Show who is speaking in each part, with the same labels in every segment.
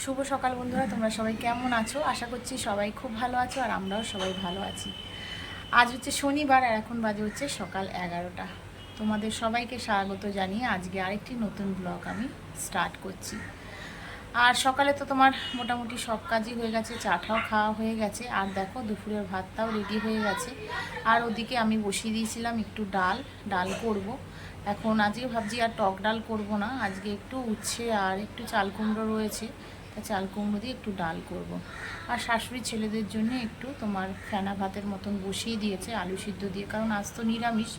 Speaker 1: শুভ সকাল বন্ধুরা, তোমরা সবাই কেমন আছো? আশা করছি সবাই খুব ভালো আছো আর আমরাও সবাই ভালো আছি। আজ হচ্ছে শনিবার আর এখন বাজে হচ্ছে সকাল 11টা। তোমাদের সবাইকে স্বাগত জানিয়ে আজকে আরেকটি নতুন ব্লগ আমি স্টার্ট করছি। আর সকালে তো তোমার মোটামুটি সব কাজই হয়ে গেছে, চাটাও খাওয়া হয়ে গেছে, আর দেখো দুপুরের ভাতটাও রেডি হয়ে গেছে। আর ওদিকে আমি বসিয়ে দিয়েছিলাম একটু ডাল করব। এখন আজকে ভাবছি আর টক ডাল করব না, আজকে একটু উচ্ছে আর একটু চাল কুমড়ো রয়েছে, তা চাল কুমড়ো দিয়ে একটু ডাল করব। আর শাশুড়ি ছেলেদের জন্য একটু তোমার ফেনা ভাতের মতন বসিয়ে দিয়েছে আলু সিদ্ধ দিয়ে, কারণ আজ তো নিরামিষ,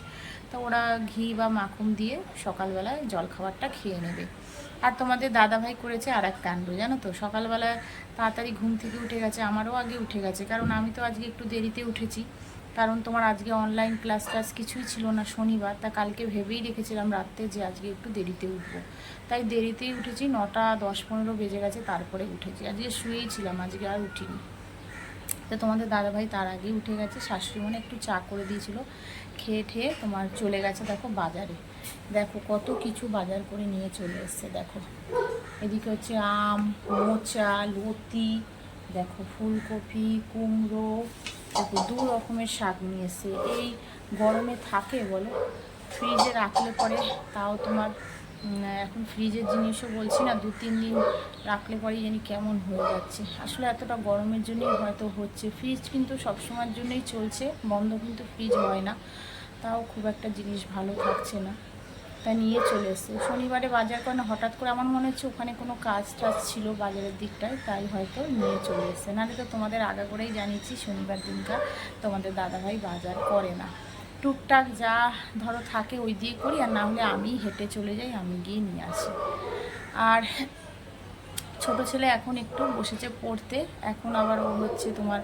Speaker 1: তো ওরা ঘি বা মাখন দিয়ে সকালবেলায় জলখাবারটা খেয়ে নেবে। আর তোমাদের দাদাভাই করেছে আর এক কাণ্ড, জানো তো, সকালবেলায় তাড়াতাড়ি ঘুম থেকে উঠে গেছে, আমারও আগে উঠে গেছে, কারণ আমি তো আজকে একটু দেরিতে উঠেছি। কারণ তোমার আজকে অনলাইন ক্লাস কিছুই ছিল না, শনিবার, তা কালকে ভেবেই রেখেছিলাম রাত্রে যে আজকে একটু দেরিতে উঠবো, তাই দেরিতেই উঠেছি। 9টা 10-15 বেজে গেছে, তারপরে উঠেছি। আজকে শুয়েই ছিলাম, আজকে আর উঠিনি। তো তোমাদের দাদাভাই তার আগেই উঠে গেছে, শাশুড়ি মনে একটু চা করে দিয়েছিল, খেয়ে ঠেয়ে তোমার চলে গেছে দেখো বাজারে। দেখো কত কিছু বাজার করে নিয়ে চলে এসছে। দেখো এদিকে হচ্ছে আম, মোচা, লতি, দেখো ফুলকপি, কুমড়ো, দেখো 2 রকমের শাক নিয়ে এসছে। এই গরমে থাকে বলো? ফ্রিজে রাখলে পরে তাও তোমার এখন ফ্রিজের জিনিসও বলছি না, 2-3 দিন রাখলে পরেই জানি কেমন হয়ে যাচ্ছে। আসলে এতটা গরমের জন্যই হয়তো হচ্ছে। ফ্রিজ কিন্তু সবসময়ের জন্যই চলছে, বন্ধ কিন্তু ফ্রিজ হয় না, তাও খুব একটা জিনিস ভালো থাকছে না, তাই নিয়ে চলে এসছে। শনিবারে বাজার করে না, হঠাৎ করে আমার মনে হচ্ছে ওখানে কোনো কাজ টাজ ছিল বাজারের দিকটায়, তাই হয়তো নিয়ে চলে এসছে। নাহলে তো তোমাদের আগে করেই জানিয়েছি শনিবার দিনকার তোমাদের দাদাভাই বাজার করে না, টুকটাক যা ধরো থাকে ওই দিয়ে করি, আর না হলে আমি হেঁটে চলে যাই, আমি গিয়ে নিয়ে আসি। আর ছোট ছেলে এখন একটু বসেছে পড়তে, এখন আবার ও হচ্ছে তোমার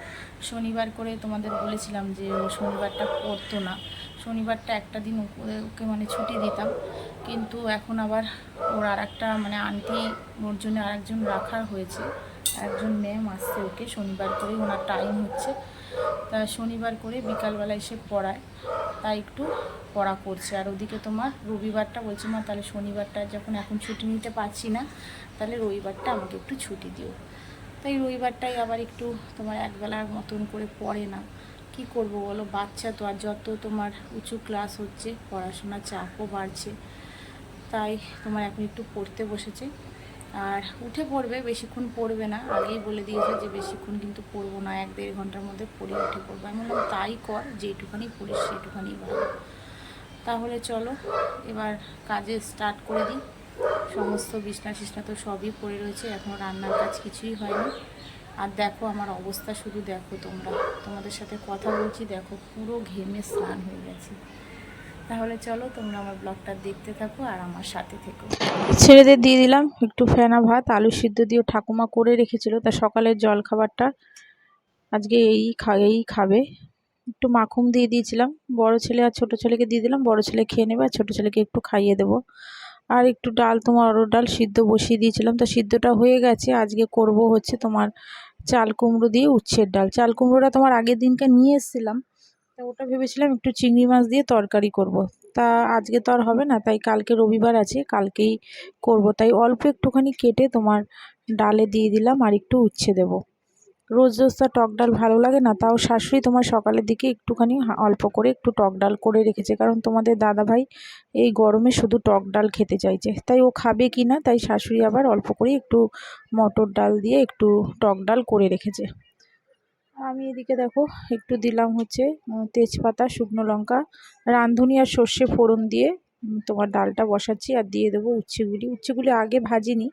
Speaker 1: শনিবার করে তোমাদের বলেছিলাম যে ও শনিবারটা পড়তো না, শনিবারটা একটা দিন ওকে মানে ছুটি দিতাম, কিন্তু এখন আবার ওর আর একটা মানে আন্টি, ওর জন্য আরেকজন রাখার হয়েছে, একজন ম্যাম আসছে ওকে শনিবার করে, ওনার টাইম হচ্ছে, তা শনিবার করে বিকালবেলা এসে পড়ায়, তাই একটু পড়া করছে। আর ওদিকে তোমার রবিবারটা বলছি, মা তাহলে শনিবারটা যখন এখন ছুটি নিতে পারছি না, তাহলে রবিবারটা আমাকে একটু ছুটি দিও। তাই রবিবারটাই আবার একটু তোমার একবেলার মতন করে পড়ে না, কি করব বলো, বাচ্চা তো, আর যত তোমার উঁচু ক্লাস হচ্ছে পড়াশোনার চাপও বাড়ছে, তাই তোমার এখন একটু পড়তে বসেছে। আর উঠে পড়বে, বেশিক্ষণ পড়বে না, আগেই বলে দিয়েছে যে বেশিক্ষণ কিন্তু পড়বো না, 1-1.5 ঘন্টার মধ্যে পড়ে উঠে পড়বো। আমি বললাম তাই কর, যেটুখানি পড়িস সেটুখানি ভালো। তাহলে চলো এবার কাজে স্টার্ট করে দিই। সমস্ত বিছনা টিছনা তো সবই পড়ে রয়েছে, এখনও রান্নার কাজ কিছুই হয়নি। আর দেখো আমার অবস্থা, শুধু দেখো তোমরা, তোমাদের সাথে কথা বলছি, দেখো পুরো ঘেমে স্নান হয়ে গেছে। তাহলে চলো তোমরা আমার ব্লগটা দেখতে থাকো আর আমার সাথে থেকো। ছেলেদের দিয়ে দিলাম একটু ফেনা ভাত আলু সিদ্ধ দিয়ে, ঠাকুমা করে রেখেছিল, তা সকালের জল খাবারটা আজকে এই খাবে। একটু মাখুম দিয়ে দিয়েছিলাম, বড় ছেলে আর ছোট ছেলেকে দিয়ে দিলাম, বড় ছেলে খেয়ে নেবে আর ছোট ছেলেকে একটু খাইয়ে দেবো। আর একটু ডাল, তোমার অরড় ডাল সিদ্ধ বসিয়ে দিয়েছিলাম, তা সিদ্ধটা হয়ে গেছে। আজকে করব হচ্ছে তোমার চাল কুমড়ো দিয়ে উচ্ছের ডাল। চাল কুমড়োটা তোমার আগের দিনকে নিয়ে এসেছিলাম, তা ওটা ভেবেছিলাম একটু চিংড়ি মাছ দিয়ে তরকারি করব, তা আজকে তো আর হবে না, তাই কালকে রবিবার আছে, কালকেই করব। তাই অল্প একটুখানি কেটে তোমার ডালে দিয়ে দিলাম আর একটু উচ্ছে দেবো। রোজ রোজ তো টক ডাল ভালো লাগে না, তাও শাশুড়ি তোমার সকালের দিকে একটুখানি অল্প করে একটু টক ডাল করে রেখেছে, কারণ তোমাদের দাদাভাই এই গরমে শুধু টক ডাল খেতে চাইছে, তাই ও খাবে কি না, তাই শাশুড়ি আবার অল্প করে একটু মটর ডাল দিয়ে একটু টক ডাল করে রেখেছে। আমি এদিকে দেখো একটু দিলাম হচ্ছে তেজপাতা, শুকনো লঙ্কা, রাঁধুনি আর সর্ষে ফোড়ন দিয়ে তোমার ডালটা বসাচ্ছি, আর দিয়ে দেবো উচ্ছেগুলি আগে ভাজিনি,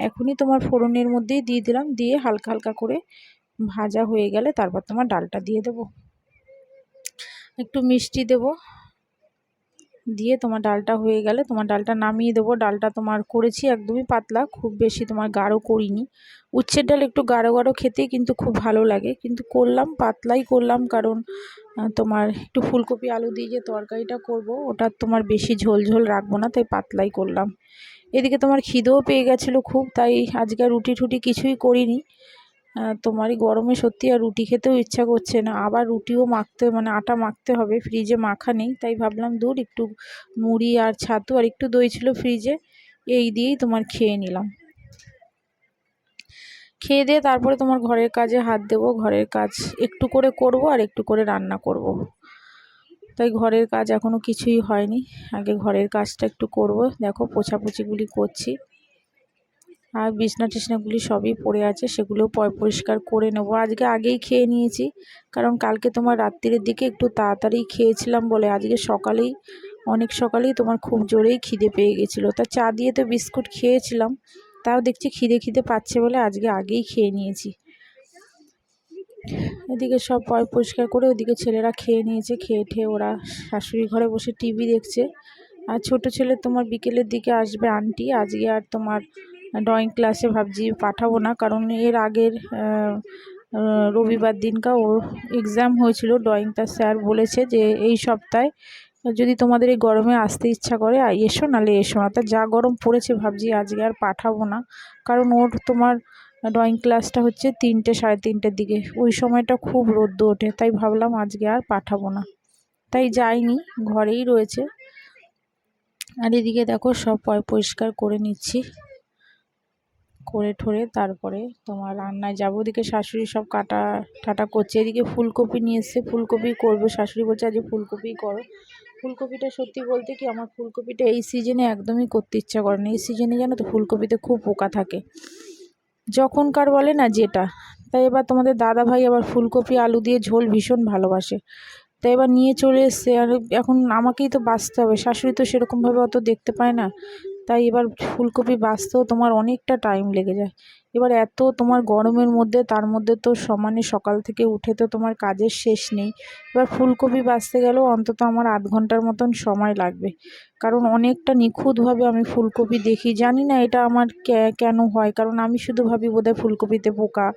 Speaker 1: এখনই তোমার ফোড়নের মধ্যেই দিয়ে দিলাম, দিয়ে হালকা হালকা করে ভাজা হয়ে গেলে তারপর তোমার ডালটা দিয়ে দেবো, একটু মিষ্টি দেবো, দিয়ে তোমার ডালটা হয়ে গেলে তোমার ডালটা নামিয়ে দেবো। ডালটা তোমার করেছি একদমই পাতলা, খুব বেশি তোমার গাঢ় করিনি। উচ্ছের ডাল একটু গাঢ় গাঢ় খেতে কিন্তু খুব ভালো লাগে, কিন্তু করলাম পাতলাই করলাম, কারণ তোমার একটু ফুলকপি আলু দিয়ে যে তরকারিটা করব ওটা তোমার বেশি ঝোল ঝোল রাখবো না, তাই পাতলাই করলাম। এদিকে তোমার খিদেও পেয়ে গেছিলো খুব, তাই আজকে রুটি ঠুটি কিছুই করিনি। তোমার এই গরমে সত্যি আর রুটি খেতেও ইচ্ছা করছে না, আবার রুটিও মাখতে মানে আটা মাখতে হবে, ফ্রিজে মাখা নেই, তাই ভাবলাম দূর একটু মুড়ি আর ছাতু আর একটু দই ছিল ফ্রিজে, এই দিয়েই তোমার খেয়ে নিলাম।
Speaker 2: খেয়ে দিয়ে তারপরে তোমার ঘরের কাজে হাত দেবো। ঘরের কাজ একটু করে করব আর একটু করে রান্না করব। তাই ঘরের কাজ এখনও কিছুই হয়নি, আগে ঘরের কাজটা একটু করব। দেখো পোছাপুছিগুলি করছি, আর বিছনা টিছনাগুলি সবই পড়ে আছে, সেগুলো পরিষ্কার করে নেবো। আজকে আগেই খেয়ে নিয়েছি, কারণ কালকে তোমার রাত্রির দিকে একটু তাড়াতাড়ি খেয়েছিলাম বলে আজকে সকালেই অনেক সকালেই তোমার খুব জোরেই খিদে পেয়ে গেছিলো। তা চা দিয়ে তো বিস্কুট খেয়েছিলাম, তাও দেখছি খিদে পাচ্ছে বলে আজকে আগেই খেয়ে নিয়েছি। এদিকে সব পরিষ্কার করে ওদিকে ছেলেরা খেয়ে নিয়েছে, খেয়ে ঠেয়ে ওরা শাশুড়ি ঘরে বসে টিভি দেখছে। আর ছোট ছেলে তোমার বিকেলের দিকে আসবে আন্টি। আজকে আর তোমার ড্রয়িং ক্লাসে ভাবছি পাঠাবো না, কারণ এর আগের রবিবার দিনকা ওর এক্সাম হয়েছিল ড্রয়িংটা। স্যার বলেছে যে এই সপ্তাহে যদি তোমাদের এই গরমে আসতে ইচ্ছা করে এসো, নাহলে এসো না। তা যা গরম পড়েছে ভাবছি আজকে আর পাঠাবো না, কারণ ওর তোমার ড্রয়িং ক্লাসটা হচ্ছে 3টে সাড়ে 3টের দিকে, ওই সময়টা খুব রোদ্দু ওঠে। তাই ভাবলাম আজকে আর পাঠাবো না, তাই যাইনি, ঘরেই রয়েছে। আর এদিকে দেখো সব পরিষ্কার করে নিচ্ছি, করে ঠোরে তারপরে তোমার রান্নায় যাবো। ওদিকে শাশুড়ি সব কাটা টাটা করছে। এদিকে ফুলকপি নিয়ে এসছে, ফুলকপি করবে। শাশুড়ি বলছে আজকে ফুলকপি করো। ফুলকপিটা সত্যি বলতে কি, আমার ফুলকপিটা এই সিজনে একদমই করতে ইচ্ছা করে না। এই সিজনে জানো তো ফুলকপিতে খুব পোকা থাকে, যখনকার বলে না যেটা। তাই এবার তোমাদের দাদা ভাই আবার ফুলকপি আলু দিয়ে ঝোল ভীষণ ভালোবাসে, তাই এবার নিয়ে চলে এসছে। আর এখন আমাকেই তো বাছতে হবে, শাশুড়ি তো সেরকমভাবে অত দেখতে পায় না। তাই এবার ফুলকপি বাছতেও তোমার অনেকটা টাইম লেগে যায়। এবার এত তোমার গরমের মধ্যে, তার মধ্যে তো সমানে সকাল থেকে উঠে তো তোমার কাজের শেষ নেই। এবার ফুলকপি বাছতে গেলেও অন্তত আমার আধ ঘন্টার মতন সময় লাগবে, কারণ অনেকটা নিখুঁতভাবে আমি ফুলকপি দেখি। জানি না এটা আমার কেন হয়, কারণ আমি শুধু ভাবি বোধহয় ফুলকপিতে পোকা।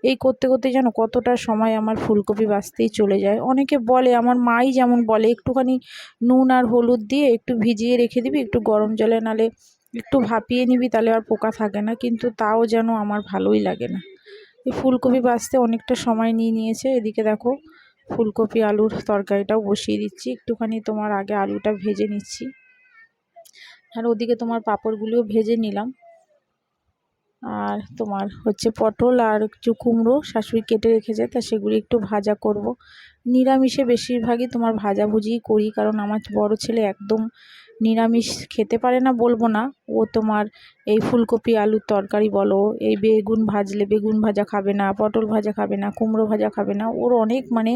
Speaker 2: এই করতে করতে যেন কতটা সময় আমার ফুলকপি বাছতেই চলে যায়। অনেকে বলে, আমার মাই যেমন বলে, একটুখানি নুন আর হলুদ দিয়ে একটু ভিজিয়ে রেখে দিবি একটু গরম জলে, নালে একটু ভাপিয়ে নিবি, তাহলে আর পোকা থাকে না। কিন্তু তাও যেন আমার ভালোই লাগে না। এই ফুলকপি বাছতে অনেকটা সময় নিয়েছে। এদিকে দেখো ফুলকপি আলুর তরকারিটাও বসিয়ে দিচ্ছি, একটুখানি তোমার আগে আলুটা ভেজে নিচ্ছি। আর ওদিকে তোমার পাঁপড়গুলিও ভেজে নিলাম। আর তোমার হচ্ছে পটল আর একটু কুমড়ো শাশুড়ি কেটে রেখেছে, তা সেগুলি একটু ভাজা করব। নিরামিষে বেশিরভাগই তোমার ভাজাভুজিই করি, কারণ আমার বড় ছেলে একদম নিরামিষ খেতে পারে না বলবো না। ও তোমার এই ফুলকপি আলুর তরকারি বলো, এই বেগুন ভাজলে বেগুন ভাজা খাবে না, পটল ভাজা খাবে না, কুমড়ো ভাজা খাবে না। ওর অনেক মানে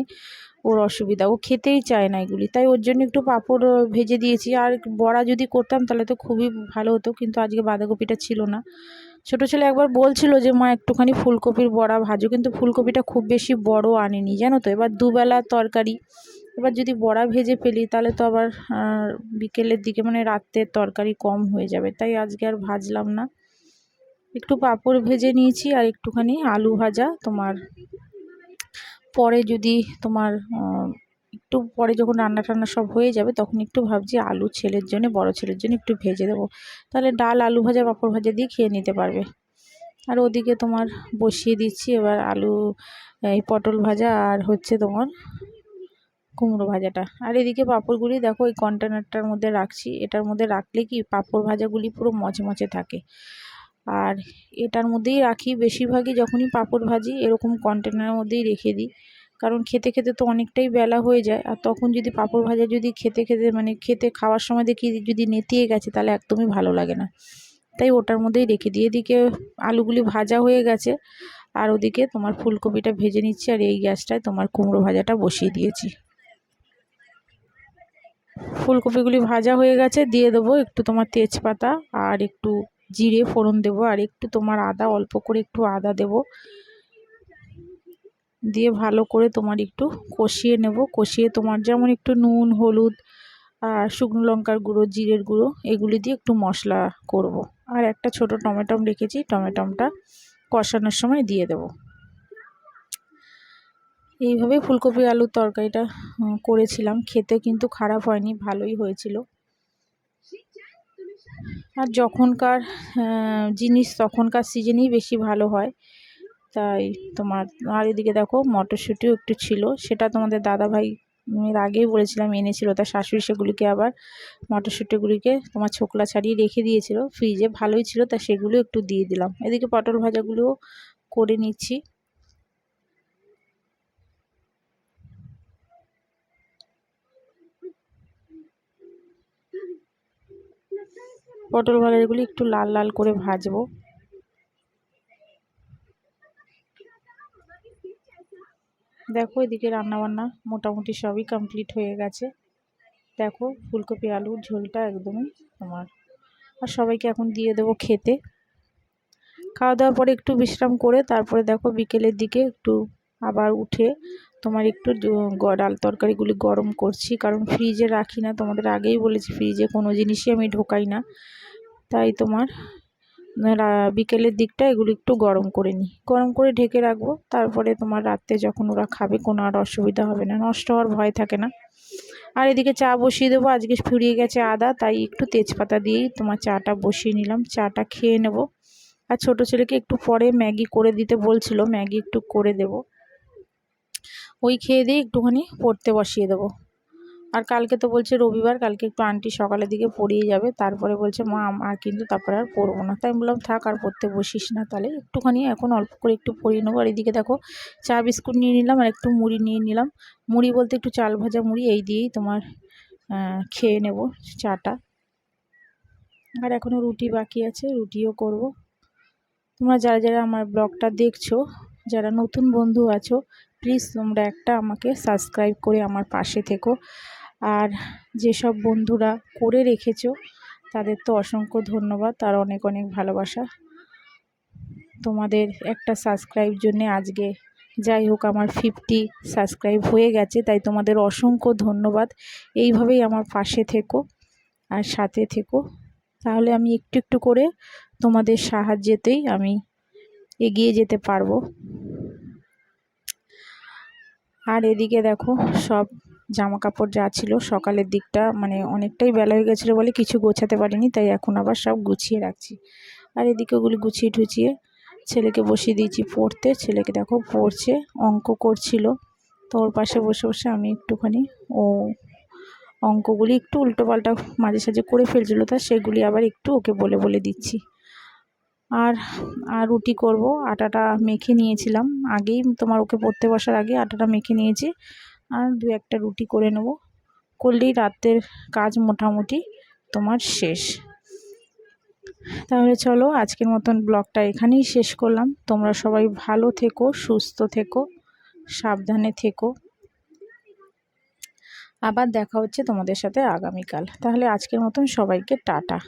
Speaker 2: ওর অসুবিধা, ও খেতেই চায় না এগুলি। তাই ওর জন্য একটু পাঁপড় ভেজে দিয়েছি। আর বড়া যদি করতাম তাহলে তো খুবই ভালো হতো, কিন্তু আজকে বাঁধাকপিটা ছিল না। ছোটো ছেলে একবার বলছিল যে মা একটুখানি ফুলকপির বড়া ভাজো, কিন্তু ফুলকপিটা খুব বেশি বড় আনিনি জানো তো। এবার দুবেলা তরকারি, এবার যদি বড়া ভেজে ফেলি তাহলে তো আবার বিকেলের দিকে মানে রাত্রের তরকারি কম হয়ে যাবে। তাই আজকে আর ভাজলাম না, একটু পাঁপড় ভেজে নিয়েছি আর একটুখানি আলু ভাজা। তোমার পরে যদি তোমার একটু পরে যখন রান্না টান্না সব হয়ে যাবে তখন একটু ভাবছি আলু ছেলের জন্য, বড় ছেলের জন্য একটু ভেজে দেবো, তাহলে ডাল আলু ভাজা পাঁপড় ভাজা দিয়ে খেয়ে নিতে পারবে। আর ওদিকে তোমার বসিয়ে দিচ্ছি এবার আলু, এই পটল ভাজা আর হচ্ছে তোমার কুমড়ো ভাজাটা। আর এদিকে পাঁপড়গুলি দেখো এই কন্টেনারটার মধ্যে রাখছি, এটার মধ্যে রাখলে কি পাঁপড় ভাজাগুলি পুরো মচমচে থাকে। আর এটার মধ্যেই রাখি বেশিরভাগই, যখনই পাঁপড় ভাজি এরকম কন্টেনারের মধ্যেই রেখে দিই, কারণ খেতে খেতে তো অনেকটাই বেলা হয়ে যায়। আর তখন যদি পাঁপড় ভাজা যদি খেতে খেতে মানে খাওয়ার সময় দেখি যদি নেতিয়ে গেছে তাহলে একদমই ভালো লাগে না। তাই ওটার মধ্যেই রেখে দিই। এদিকে আলুগুলি ভাজা হয়ে গেছে, আর ওদিকে তোমার ফুলকপিটা ভেজে নিচ্ছি, আর এই গ্যাসটায় তোমার কুমড়ো ভাজাটা বসিয়ে দিয়েছি। ফুলকপিগুলি ভাজা হয়ে গেছে, দিয়ে দেবো একটু তোমার তেজপাতা আর একটু জিরে ফোড়ন দেবো, আর একটু তোমার আদা, অল্প করে একটু আদা দেবো, দিয়ে ভালো করে তোমার একটু কষিয়ে নেব। কষিয়ে তোমার যেমন একটু নুন হলুদ আর শুকনো লঙ্কার গুঁড়ো, জিরের গুঁড়ো, এগুলি দিয়ে একটু মশলা করব। আর একটা ছোট টমেটম রেখেছি, টমেটমটা কষানোর সময় দিয়ে দেব। এইভাবে ফুলকপি আলুর তরকারিটা করেছিলাম, খেতে কিন্তু খারাপ হয়নি, ভালোই হয়েছিল। আর যখনকার জিনিস তখনকার সিজনেই বেশি ভালো হয়। তাই তোমার আর এদিকে দেখো মটরশুঁটিও একটু ছিল, সেটা তোমাদের দাদাভাই এর আগেই বলেছিলাম এনেছিল, তার শাশুড়ি সেগুলিকে আবার মটরশুঁটিগুলিকে তোমার ছোকলা ছাড়িয়ে রেখে দিয়েছিল ফ্রিজে, ভালোই ছিল, তা সেগুলো একটু দিয়ে দিলাম। এদিকে পটল ভাজাগুলোও করে নিচ্ছি। পটল ভাজাগুলি একটু লাল লাল করে ভাজবো। দেখো এদিকে রান্নাবান্না মোটামুটি সবই কমপ্লিট হয়ে গেছে। দেখো ফুলকপি আলুর ঝোলটা একদমই তোমার। আর সবাইকে এখন দিয়ে দেবো খেতে। খাওয়া দাওয়ার পরে একটু বিশ্রাম করে তারপরে দেখো বিকেলের দিকে একটু আবার উঠে তোমার একটু ডাল তরকারিগুলি গরম করছি, কারণ ফ্রিজে রাখি না, তোমাদের আগেই বলেছি ফ্রিজে কোনো জিনিসই আমি ঢোকাই না। তাই তোমার বিকেলের দিকটা এগুলো একটু গরম করে নিই, গরম করে ঢেকে রাখবো। তারপরে তোমার রাত্রে যখন ওরা খাবে কোনো আর অসুবিধা হবে না, নষ্ট হওয়ার ভয় থাকে না। আর এদিকে চা বসিয়ে দেবো। আজকে ফুরিয়ে গেছে আদা, তাই একটু তেজপাতা দিয়েই তোমার চাটা বসিয়ে নিলাম। চাটা খেয়ে নেব। আর ছোটো ছেলেকে একটু পরে ম্যাগি করে দিতে বলছিল, ম্যাগি একটু করে দেব। ওই খেয়ে দিয়ে একটুখানি পড়তে বসিয়ে দেবো। আর কালকে তো বলছে রবিবার, কালকে একটু আন্টি সকালের দিকে পড়িয়ে যাবে। তারপরে বলছে মা আর কিন্তু তারপরে আর পড়বো না। তাই বললাম থাক আর পড়তে বসিস না, তাহলে একটুখানি এখন অল্প করে একটু পড়িয়ে নেবো। আর এদিকে দেখো চা বিস্কুট নিয়ে নিলাম আর একটু মুড়ি নিয়ে নিলাম। মুড়ি বলতে একটু চাল ভাজা মুড়ি, এই দিয়েই তোমার খেয়ে নেব চাটা। আর এখনও রুটি বাকি আছে, রুটিও করব। তোমরা যারা যারা আমার ব্লগটা দেখছো, যারা নতুন বন্ধু আছো, প্লিজ তোমরা একটা আমাকে সাবস্ক্রাইব করে আমার পাশে থেকো। আর যেসব বন্ধুরা করে রেখেছো তাদের তো অসংখ্য ধন্যবাদ আর অনেক অনেক ভালোবাসা। তোমাদের একটা সাবস্ক্রাইব জন্যে আজকে যাই হোক আমার 50 সাবস্ক্রাইব হয়ে গেছে, তাই তোমাদের অসংখ্য ধন্যবাদ। এইভাবেই আমার পাশে থেকো আর সাথে থেকো, তাহলে আমি একটু একটু করে তোমাদের সাহায্যেতেই আমি এগিয়ে যেতে পারবো। আর এদিকে দেখো সব জামা কাপড় যা ছিল সকালের দিকটা মানে অনেকটাই বেলা হয়ে গেছিলো বলে কিছু গোছাতে পারিনি, তাই এখন আবার সব গুছিয়ে রাখছি। আর এদিকে ওগুলি গুছিয়ে টুছিয়ে ছেলেকে বসিয়ে দিয়েছি পড়তে। ছেলেকে দেখো পড়ছে, অঙ্ক করছিল, তো ওর পাশে বসে বসে আমি একটুখানি ও অঙ্কগুলি একটু উল্টোপাল্টা মাঝে সাঝে করে ফেলছিলো, তা সেগুলি আবার একটু ওকে বলে বলে দিচ্ছি। আর রুটি করব। আটাটা মেখে নিয়েছিলাম আগেই, তোমার ওকে পড়তে বসার আগে আটাটা মেখে নিয়েছি। আর দু একটা রুটি করে নেব, করলেই রাতের কাজ মোটামুটি তোমার শেষ। তাহলে চলো আজকের মতন ব্লগটা এখানেই শেষ করলাম। তোমরা সবাই ভালো থেকো, সুস্থ থেকো, সাবধানে থেকো। আবার দেখা হচ্ছে তোমাদের সাথে আগামীকাল। তাহলে আজকের মতন সবাইকে টাটা।